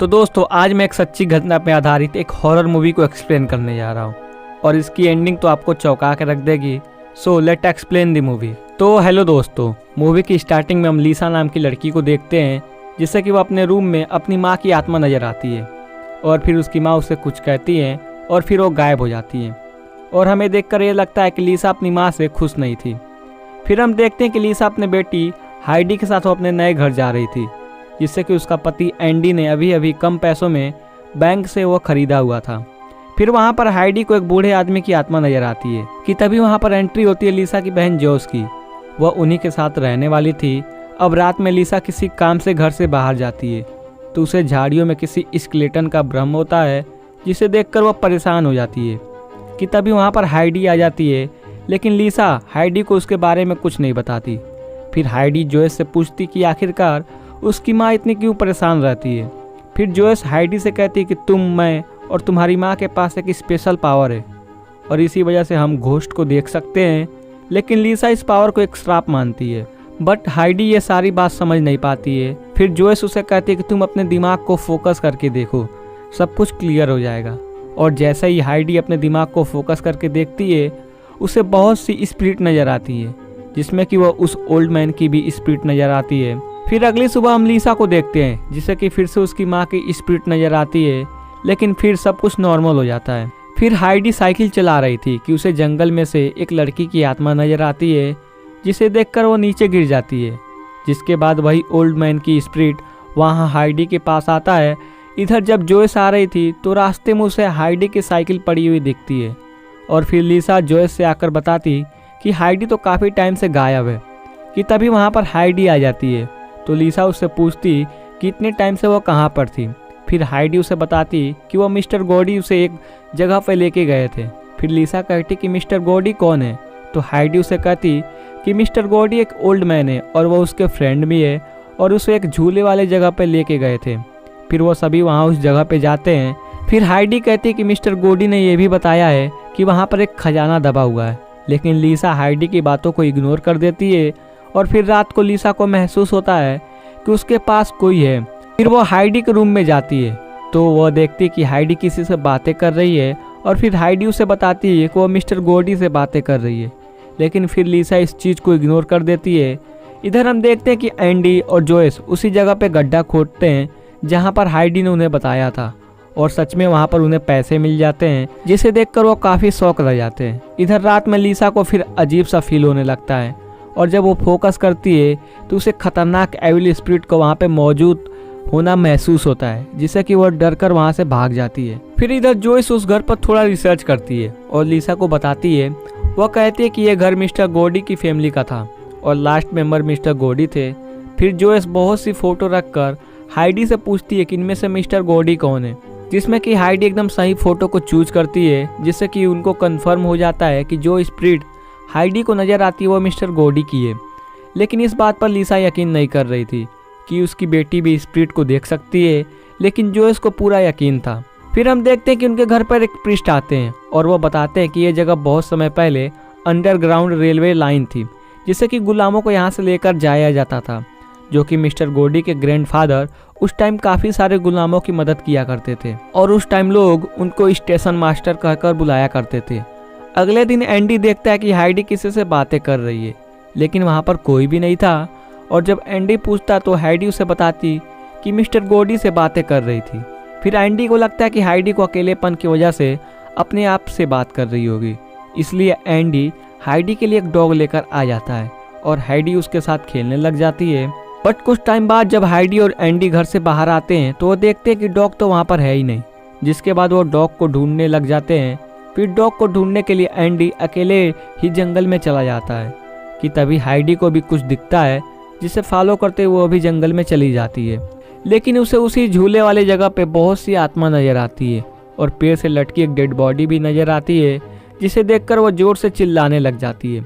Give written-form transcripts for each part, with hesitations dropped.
तो दोस्तों आज मैं एक सच्ची घटना पर आधारित एक हॉरर मूवी को एक्सप्लेन करने जा रहा हूँ और इसकी एंडिंग तो आपको चौंका के रख देगी। So let explain the movie. तो हेलो दोस्तों, मूवी की स्टार्टिंग में हम लीसा नाम की लड़की को देखते हैं जिससे कि वो अपने रूम में अपनी माँ की आत्मा नजर आती है और फिर उसकी माँ उससे कुछ कहती है और फिर वो गायब हो जाती है और हमें देखकर ये लगता है कि लीसा अपनी माँ से खुश नहीं थी। फिर हम देखते हैं कि लीसा अपने बेटी हाइडी के साथ वो अपने नए घर जा रही थी जिससे कि उसका पति एंडी ने अभी अभी कम पैसों में बैंक से वो खरीदा हुआ था। फिर वहाँ पर हाइडी को एक बूढ़े आदमी की आत्मा नजर आती है कि तभी वहाँ पर एंट्री होती है लीसा की बहन जोस की। वह उन्हीं के साथ रहने वाली थी। अब रात में लीसा किसी काम से घर से बाहर जाती है तो उसे झाड़ियों में किसी स्केलेटन का भ्रम होता है जिसे देखकर वह परेशान हो जाती है कि तभी वहाँ पर हाइडी आ जाती है, लेकिन लीसा हाइडी को उसके बारे में कुछ नहीं बताती। फिर हाइडी जोयस से पूछती कि आखिरकार उसकी माँ इतनी क्यों परेशान रहती है। फिर जोयस हाइडी से कहती है कि तुम, मैं और तुम्हारी माँ के पास एक स्पेशल पावर है और इसी वजह से हम घोस्ट को देख सकते हैं, लेकिन लीसा इस पावर को एक श्राप मानती है। बट हाइडी ये सारी बात समझ नहीं पाती है। फिर जोयस उसे कहती है कि तुम अपने दिमाग को फोकस करके देखो, सब कुछ क्लियर हो जाएगा। और जैसे ही हाइडी अपने दिमाग को फोकस करके देखती है उसे बहुत सी स्पिरिट नज़र आती है जिसमें कि वह उस ओल्ड मैन की भी स्पिरिट नज़र आती है। फिर अगली सुबह हम लीसा को देखते हैं जिससे कि फिर से उसकी माँ की स्पिरिट नज़र आती है, लेकिन फिर सब कुछ नॉर्मल हो जाता है। फिर हाइडी साइकिल चला रही थी कि उसे जंगल में से एक लड़की की आत्मा नज़र आती है जिसे देखकर वो नीचे गिर जाती है, जिसके बाद वही ओल्ड मैन की स्पिरिट वहाँ हाइडी के पास आता है। इधर जब जोयस आ रही थी तो रास्ते में उसे हाइडी की साइकिल पड़ी हुई दिखती है और फिर लीसा जोयस से आकर बताती कि हाइडी तो काफ़ी टाइम से गायब है। कि तभी वहाँ पर हाइडी आ जाती है तो लीसा उससे पूछती कि इतने टाइम से वो कहाँ पर थी। फिर हाइडी उसे बताती कि वो मिस्टर गॉडी उसे एक जगह पर लेके गए थे। फिर लीसा कहती कि मिस्टर गॉडी कौन है, तो हाइडी उसे कहती कि मिस्टर गॉडी एक ओल्ड मैन है और वो उसके फ्रेंड भी है और उसे एक झूले वाले जगह पर लेके गए थे। फिर वो सभी वहाँ उस जगह पे जाते हैं। फिर हाइडी कहती है कि मिस्टर गॉडी ने यह भी बताया है कि वहाँ पर एक खजाना दबा हुआ है, लेकिन लीसा हाइडी की बातों को इग्नोर कर देती है। और फिर रात को लीसा को महसूस होता है कि उसके पास कोई है। फिर वो हाइडी के रूम में जाती है तो वह देखती है कि हाइडी किसी से बातें कर रही है और फिर हाइडी उसे बताती है कि वो मिस्टर गॉडी से बातें कर रही है, लेकिन फिर लीसा इस चीज़ को इग्नोर कर देती है। इधर हम देखते हैं कि एंडी और जोयस उसी जगह पे गड्ढा खोदते हैं जहाँ पर हाइडी ने उन्हें बताया था और सच में वहाँ पर उन्हें पैसे मिल जाते हैं जिसे देखकर वो काफ़ी शौक रह जाते हैं। इधर रात में लीसा को फिर अजीब सा फील होने लगता है और जब वो फोकस करती है तो उसे खतरनाक एविल स्पिरिट को वहाँ पे मौजूद होना महसूस होता है जिससे कि वो डर कर वहाँ से भाग जाती है। फिर इधर जोयस उस घर पर थोड़ा रिसर्च करती है और लीसा को बताती है। वह कहती है कि यह घर मिस्टर गॉडी की फैमिली का था और लास्ट मेंबर मिस्टर गॉडी थे। फिर जोयस बहुत सी फोटो रखकर हाइडी से पूछती है कि इनमें से मिस्टर गॉडी कौन है, जिसमें कि हाइडी एकदम सही फोटो को चूज करती है जिससे कि उनको कंफर्म हो जाता है कि जो स्पिरिट हाइडी को नज़र आती है वो मिस्टर गॉडी की है। लेकिन इस बात पर लीसा यकीन नहीं कर रही थी कि उसकी बेटी भी स्पिरिट को देख सकती है, लेकिन जोयस को पूरा यकीन था। फिर हम देखते हैं कि उनके घर पर एक प्रीस्ट आते हैं और वो बताते हैं कि ये जगह बहुत समय पहले अंडरग्राउंड रेलवे लाइन थी जिससे कि गुलामों को यहाँ से लेकर जाया जाता था, जो कि मिस्टर गॉडी के ग्रैंडफादर उस टाइम काफ़ी सारे गुलामों की मदद किया करते थे और उस टाइम लोग उनको स्टेशन मास्टर कहकर बुलाया करते थे। अगले दिन एंडी देखता है कि हाइडी किसी से बातें कर रही है, लेकिन वहाँ पर कोई भी नहीं था और जब एंडी पूछता तो हाइडी उसे बताती कि मिस्टर गॉडी से बातें कर रही थी। फिर एंडी को लगता है कि हाइडी को अकेलेपन की वजह से अपने आप से बात कर रही होगी, इसलिए एंडी हाइडी के लिए एक डॉग लेकर आ जाता है और हाइडी उसके साथ खेलने लग जाती है। बट कुछ टाइम बाद जब हाइडी और एंडी घर से बाहर आते हैं तो वो देखते हैं कि डॉग तो वहाँ पर है ही नहीं, जिसके बाद वो डॉग को ढूंढने लग जाते हैं। फिर डॉग को ढूंढने के लिए एंडी अकेले ही जंगल में चला जाता है कि तभी हाइडी को भी कुछ दिखता है जिसे फॉलो करते हुए वो भी जंगल में चली जाती है, लेकिन उसे उसी झूले वाले जगह पे बहुत सी आत्मा नजर आती है और पेड़ से लटकी एक डेड बॉडी भी नजर आती है जिसे देखकर वो जोर से चिल्लाने लग जाती है।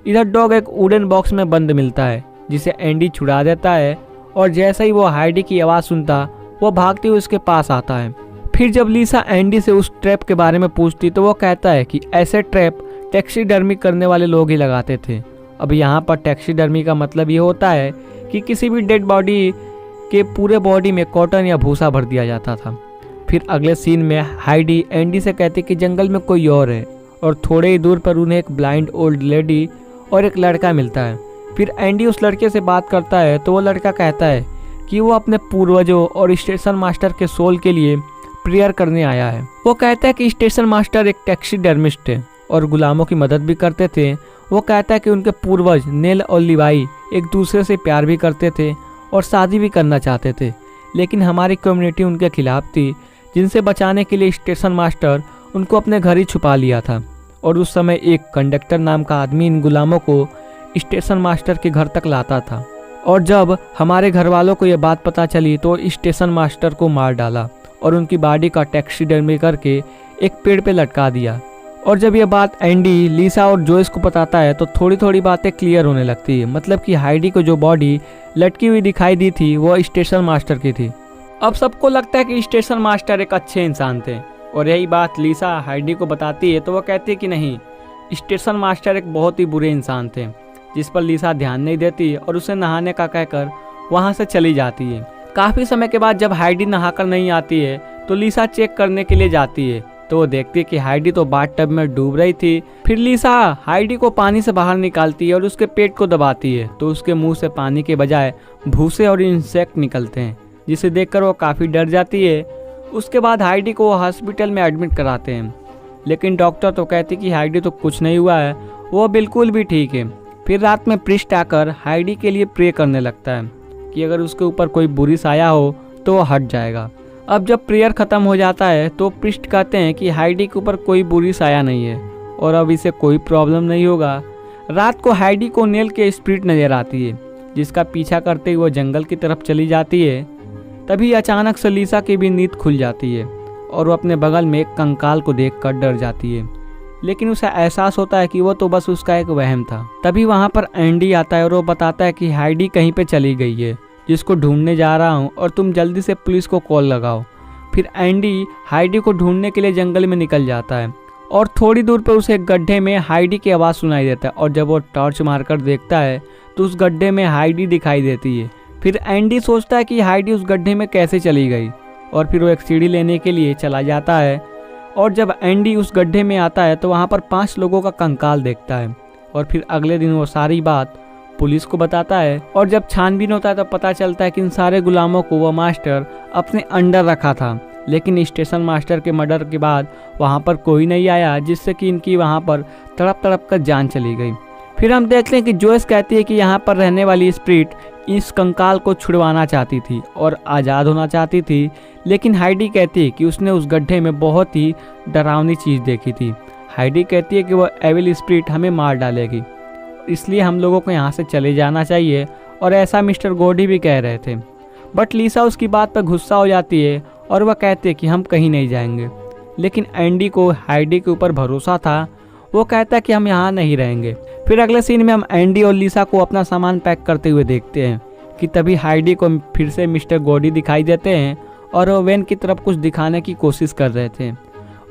इधर डॉग एक वुडन बॉक्स में बंद मिलता है जिसे एंडी छुड़ा देता है और जैसे ही वो हाइडी की आवाज़ सुनता वो भागते हुए उसके पास आता है। फिर जब लीसा एंडी से उस ट्रैप के बारे में पूछती तो वो कहता है कि ऐसे ट्रैप टैक्सीडर्मी करने वाले लोग ही लगाते थे। अब यहाँ पर टैक्सीडर्मी का मतलब ये होता है कि किसी भी डेड बॉडी के पूरे बॉडी में कॉटन या भूसा भर दिया जाता था। फिर अगले सीन में हाइडी एंडी से कहती कि जंगल में कोई और है, और थोड़े ही दूर पर उन्हें एक ब्लाइंड ओल्ड लेडी और एक लड़का मिलता है। फिर एंडी उस लड़के से बात करता है तो वो लड़का कहता है कि वो अपने पूर्वजों और स्टेशन मास्टर के सोल के लिए प्रेयर करने आया है। वो कहता है कि स्टेशन मास्टर एक टैक्सीडर्मिस्ट थे और गुलामों की मदद भी करते थे। वो कहता है कि उनके पूर्वज नेल और लिवाई एक दूसरे से प्यार भी करते थे और शादी भी करना चाहते थे, लेकिन हमारी कम्युनिटी उनके खिलाफ थी, जिनसे बचाने के लिए स्टेशन मास्टर उनको अपने घर ही छुपा लिया था। और उस समय एक कंडक्टर नाम का आदमी इन गुलामों को स्टेशन मास्टर के घर तक लाता था, और जब हमारे घर वालों को ये बात पता चली तो स्टेशन मास्टर को मार डाला और उनकी बॉडी का टैक्सीडर्मी करके एक पेड़ पे लटका दिया। और जब ये बात एंडी, लीसा और जोइस को बताता है तो थोड़ी थोड़ी बातें क्लियर होने लगती है। मतलब कि हाइडी को जो बॉडी लटकी हुई दिखाई दी थी वो स्टेशन मास्टर की थी। अब सबको लगता है कि स्टेशन मास्टर एक अच्छे इंसान थे, और यही बात लीसा हाइडी को बताती है तो वो कहती है कि नहीं, स्टेशन मास्टर एक बहुत ही बुरे इंसान थे, जिस पर लीसा ध्यान नहीं देती और उसे नहाने का कहकर वहाँ से चली जाती है। काफ़ी समय के बाद जब हाइडी नहाकर नहीं आती है तो लीसा चेक करने के लिए जाती है तो वो देखती है कि हाइडी तो बाथटब में डूब रही थी। फिर लीसा हाइडी को पानी से बाहर निकालती है और उसके पेट को दबाती है तो उसके मुंह से पानी के बजाय भूसे और इंसेक्ट निकलते हैं, जिसे देखकर वो काफ़ी डर जाती है। उसके बाद हाइडी को हॉस्पिटल में एडमिट कराते हैं, लेकिन डॉक्टर तो कहते कि हाइडी तो कुछ नहीं हुआ है, वो बिल्कुल भी ठीक है। फिर रात में प्रिस्ट आकर हाइडी के लिए प्रे करने लगता है कि अगर उसके ऊपर कोई बुरी साया हो तो वो हट जाएगा। अब जब प्रेयर ख़त्म हो जाता है तो प्रिस्ट कहते हैं कि हाइडी के ऊपर कोई बुरी साया नहीं है और अब इसे कोई प्रॉब्लम नहीं होगा। रात को हाइडी को नेल के स्पिरिट नज़र आती है, जिसका पीछा करते हुए वो जंगल की तरफ चली जाती है। तभी अचानक से लीसा की भी नींद खुल जाती है और वो अपने बगल में एक कंकाल को देखकर डर जाती है, लेकिन उसे एहसास होता है कि वो तो बस उसका एक वहम था। तभी वहाँ पर एंडी आता है और वो बताता है कि हाइडी कहीं पे चली गई है, जिसको ढूंढने जा रहा हूँ और तुम जल्दी से पुलिस को कॉल लगाओ। फिर एंडी हाइडी को ढूंढने के लिए जंगल में निकल जाता है और थोड़ी दूर पर उसे एक गड्ढे में हाइडी की आवाज़ सुनाई देता है, और जब वो टॉर्च मारकर देखता है तो उस गड्ढे में हाइडी दिखाई देती है। फिर एंडी सोचता है कि हाइडी उस गड्ढे में कैसे चली गई, और फिर वो एक सीढ़ी लेने के लिए चला जाता है। और जब एंडी उस गड्ढे में आता है तो वहाँ पर 5 लोगों का कंकाल देखता है, और फिर अगले दिन वो सारी बात पुलिस को बताता है। और जब छानबीन होता है तो पता चलता है कि इन सारे गुलामों को वो मास्टर अपने अंडर रखा था, लेकिन स्टेशन मास्टर के मर्डर के बाद वहाँ पर कोई नहीं आया, जिससे कि इनकी वहाँ पर तड़प तड़प कर जान चली गई। फिर हम देखते हैं कि जोइस कहती है कि यहाँ पर रहने वाली स्पिरिट इस कंकाल को छुड़वाना चाहती थी और आज़ाद होना चाहती थी, लेकिन हाइडी कहती है कि उसने उस गड्ढे में बहुत ही डरावनी चीज़ देखी थी। हाइडी कहती है कि वह एविल स्पिरिट हमें मार डालेगी, इसलिए हम लोगों को यहाँ से चले जाना चाहिए, और ऐसा मिस्टर गोडी भी कह रहे थे। बट लीसा उसकी बात पर गुस्सा हो जाती है और वह कहते हैं कि हम कहीं नहीं जाएंगे, लेकिन एंडी को हाइडी के ऊपर भरोसा था। वो कहता है कि हम यहाँ नहीं रहेंगे। फिर अगले सीन में हम एंडी और लीसा को अपना सामान पैक करते हुए देखते हैं कि तभी हाइडी को फिर से मिस्टर गोडी दिखाई देते हैं और वो वैन की तरफ कुछ दिखाने की कोशिश कर रहे थे,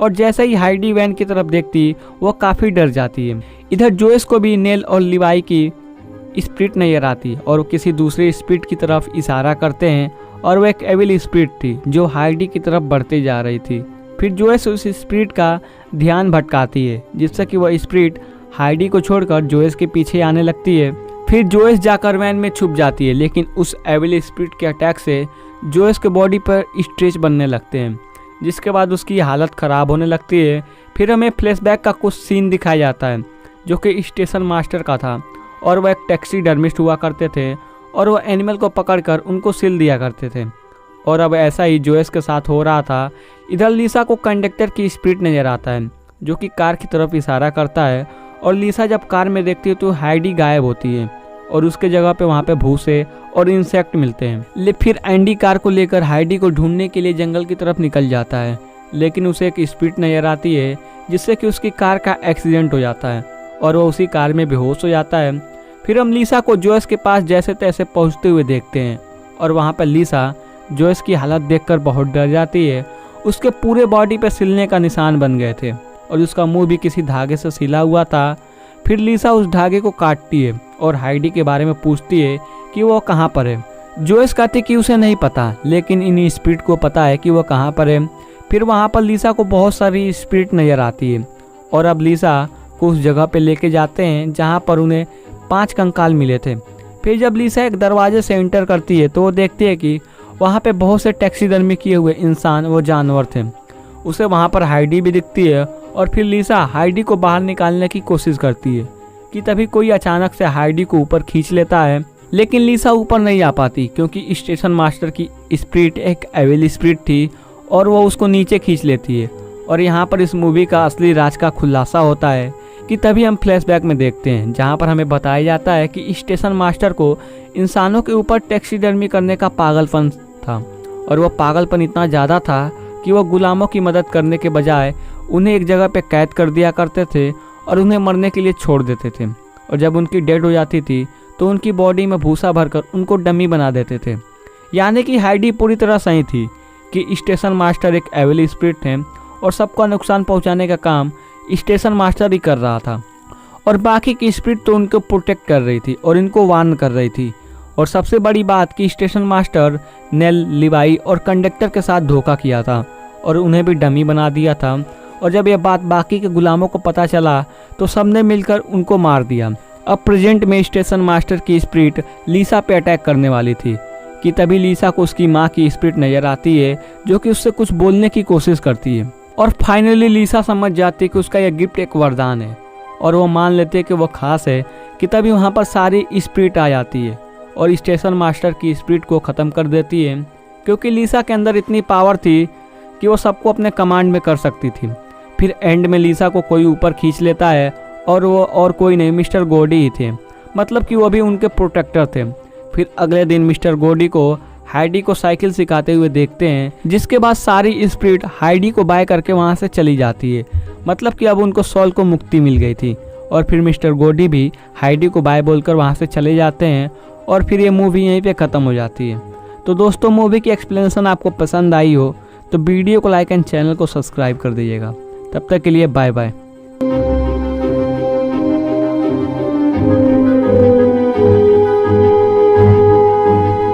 और जैसे ही हाइडी वैन की तरफ देखती वो काफ़ी डर जाती है। इधर जोइस को भी नेल और लिवाई की स्पिरिट नजर आती और वो किसी दूसरे स्पिरिट की तरफ इशारा करते हैं, और वो एक एविल स्पिरिट थी जो हाइडी की तरफ बढ़ती जा रही थी। फिर जोइस उस स्पिरिट का ध्यान भटकाती है, जिससे कि वह स्पिरिट हाइडी को छोड़कर जोइस के पीछे आने लगती है। फिर जोइस जाकर वैन में छुप जाती है, लेकिन उस एविल स्पिरिट के अटैक से जोइस के बॉडी पर स्ट्रेच बनने लगते हैं, जिसके बाद उसकी हालत ख़राब होने लगती है। फिर हमें फ्लैशबैक का कुछ सीन दिखाया जाता है जो कि स्टेशन मास्टर का था, और वह एक टैक्सीडर्मिस्ट हुआ करते थे और वह एनिमल को पकड़कर उनको सिल दिया करते थे, और अब ऐसा ही जोइस के साथ हो रहा था। इधर लीसा को कंडक्टर की स्पिरिट नज़र आता है जो कि कार की तरफ इशारा करता है, और लीसा जब कार में देखती है तो हाइडी गायब होती है और उसके जगह पे वहाँ पे भूसे और इंसेक्ट मिलते हैं। फिर एंडी कार को लेकर हाइडी को ढूंढने के लिए जंगल की तरफ निकल जाता है, लेकिन उसे एक स्पिरिट नज़र आती है जिससे कि उसकी कार का एक्सीडेंट हो जाता है और वो उसी कार में बेहोश हो जाता है। फिर हम लीसा को जोइस के पास जैसे तैसे पहुँचते हुए देखते हैं, और वहाँ पर लीसा जोइस की हालत देखकर बहुत डर जाती है। उसके पूरे बॉडी पर सिलने का निशान बन गए थे और उसका मुंह भी किसी धागे से सिला हुआ था। फिर लीसा उस धागे को काटती है और हाइडी के बारे में पूछती है कि वो कहाँ पर है, जोयस कहती कि उसे नहीं पता, लेकिन इन स्पिरिट को पता है कि वह कहाँ पर है। फिर वहाँ पर लिसा को बहुत सारी स्पिरिट नज़र आती है और अब लिसा को उस जगह पे लेके जाते हैं जहाँ पर उन्हें 5 कंकाल मिले थे। फिर जब लिसा एक दरवाजे से एंटर करती है तो वो देखती है कि वहाँ पे बहुत से टैक्सीडर्मी किए हुए इंसान व जानवर थे। उसे वहाँ पर हाइडी भी दिखती है और फिर लिसा हाइडी को बाहर निकालने की कोशिश करती है कि तभी कोई अचानक से हाइडी को ऊपर खींच लेता है, लेकिन लिसा ऊपर नहीं आ पाती क्योंकि स्टेशन मास्टर की स्पिरिट एक एविल स्पिरिट थी और वो उसको नीचे खींच लेती है। और यहाँ पर इस मूवी का असली राज का खुलासा होता है कि तभी हम फ्लैशबैक में देखते हैं जहाँ पर हमें बताया जाता है कि स्टेशन मास्टर को इंसानों के ऊपर टैक्सीडर्मी करने का पागलपन था और वह पागलपन इतना ज़्यादा था कि वह गुलामों की मदद करने के बजाय उन्हें एक जगह पे कैद कर दिया करते थे और उन्हें मरने के लिए छोड़ देते थे। और जब उनकी डेड हो जाती थी तो उनकी बॉडी में भूसा भरकर उनको डमी बना देते थे। यानी कि हाइडी पूरी तरह सही थी कि स्टेशन मास्टर एक एविल स्पिरिट है और सबका नुकसान पहुंचाने का काम स्टेशन मास्टर ही कर रहा था और बाकी की स्पिरिट तो उनको प्रोटेक्ट कर रही थी और इनको वार्न कर रही थी। और सबसे बड़ी बात कि स्टेशन मास्टर नेल, लिवाई और कंडक्टर के साथ धोखा किया था और उन्हें भी डमी बना दिया था। और जब यह बात बाकी के गुलामों को पता चला तो सबने मिलकर उनको मार दिया। अब प्रेजेंट में स्टेशन मास्टर की स्पिरिट लिसा पे अटैक करने वाली थी कि तभी लिसा को उसकी माँ की स्पिरिट नज़र आती है जो कि उससे कुछ बोलने की कोशिश करती है। और फाइनली लिसा समझ जाती है कि उसका यह गिफ्ट एक वरदान है और वो मान लेते हैं कि वो खास है कि तभी वहाँ पर सारी स्पिरिट आ जाती है और स्टेशन मास्टर की स्पिरिट को ख़त्म कर देती है क्योंकि लिसा के अंदर इतनी पावर थी कि वो सबको अपने कमांड में कर सकती थी। फिर एंड में लिसा को कोई ऊपर खींच लेता है और वो और कोई नहीं मिस्टर गोडी ही थे, मतलब कि वो भी उनके प्रोटेक्टर थे। फिर अगले दिन मिस्टर गोडी को हाइडी को साइकिल सिखाते हुए देखते हैं, जिसके बाद सारी स्पिरिट हाइडी को बाय करके वहाँ से चली जाती है, मतलब कि अब उनको सॉल को मुक्ति मिल गई थी। और फिर मिस्टर गोडी भी हाइडी को बाय बोलकर वहाँ से चले जाते हैं और फिर ये मूवी यहीं पे ख़त्म हो जाती है। तो दोस्तों, मूवी की एक्सप्लेनेशन आपको पसंद आई हो तो वीडियो को लाइक एंड चैनल को सब्सक्राइब कर दीजिएगा। तब तक के लिए बाय बाय।